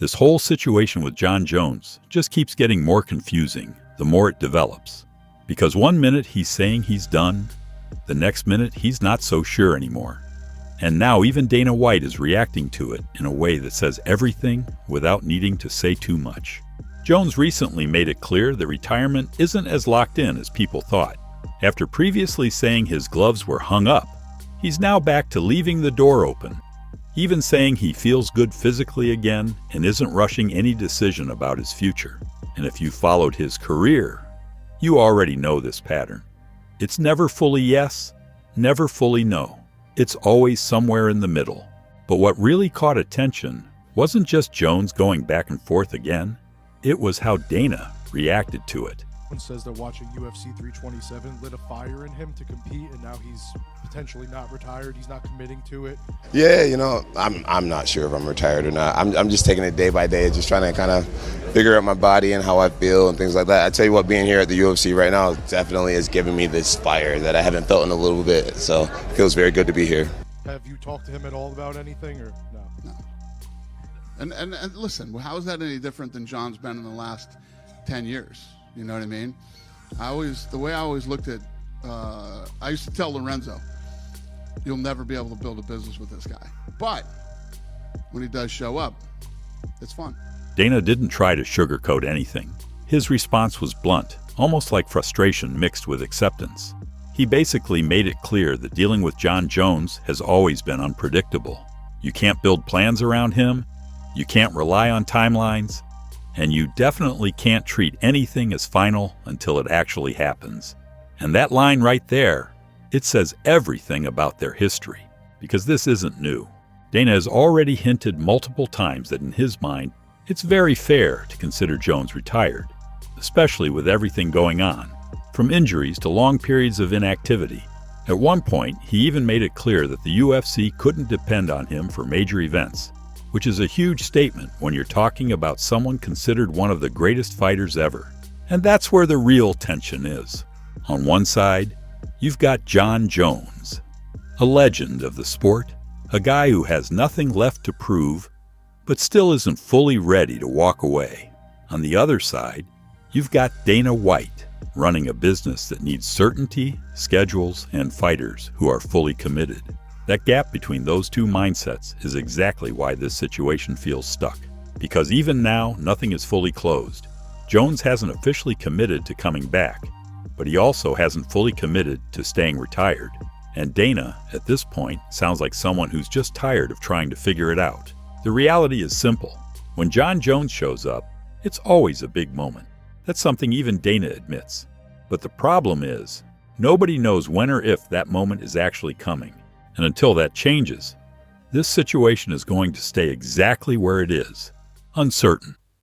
This whole situation with Jon Jones just keeps getting more confusing the more it develops. Because one minute he's saying he's done, the next minute he's not so sure anymore. And now even Dana White is reacting to it in a way that says everything without needing to say too much. Jones recently made it clear that retirement isn't as locked in as people thought. After previously saying his gloves were hung up, he's now back to leaving the door open, even saying he feels good physically again and isn't rushing any decision about his future. And if you followed his career, you already know this pattern. It's never fully yes, never fully no. It's always somewhere in the middle. But what really caught attention wasn't just Jones going back and forth again. It was how Dana reacted to it. Says that watching UFC 327 lit a fire in him to compete, and now he's potentially not retired. He's not committing to it. Yeah, I'm not sure if I'm retired or not. I'm just taking it day by day, just trying to kind of figure out my body and how I feel and things like that. I tell you what, being here at the UFC right now definitely has given me this fire that I haven't felt in a little bit. So it feels very good to be here. Have you talked to him at all about anything, or no? No. And listen, how is that any different than Jon's been in the last 10 years? You know what I mean? The way I always looked at, I used to tell Lorenzo, you'll never be able to build a business with this guy. But when he does show up, it's fun. Dana didn't try to sugarcoat anything. His response was blunt, almost like frustration mixed with acceptance. He basically made it clear that dealing with Jon Jones has always been unpredictable. You can't build plans around him, you can't rely on timelines, and you definitely can't treat anything as final until it actually happens. And that line right there, it says everything about their history, because this isn't new. Dana has already hinted multiple times that in his mind, it's very fair to consider Jones retired, especially with everything going on, from injuries to long periods of inactivity. At one point, he even made it clear that the UFC couldn't depend on him for major events, which is a huge statement when you're talking about someone considered one of the greatest fighters ever. And that's where the real tension is. On one side, you've got Jon Jones, a legend of the sport, a guy who has nothing left to prove, but still isn't fully ready to walk away. On the other side, you've got Dana White, running a business that needs certainty, schedules, and fighters who are fully committed. That gap between those two mindsets is exactly why this situation feels stuck. Because even now, nothing is fully closed. Jones hasn't officially committed to coming back, but he also hasn't fully committed to staying retired. And Dana, at this point, sounds like someone who's just tired of trying to figure it out. The reality is simple. When Jon Jones shows up, it's always a big moment. That's something even Dana admits. But the problem is, nobody knows when or if that moment is actually coming. And until that changes, this situation is going to stay exactly where it is, uncertain.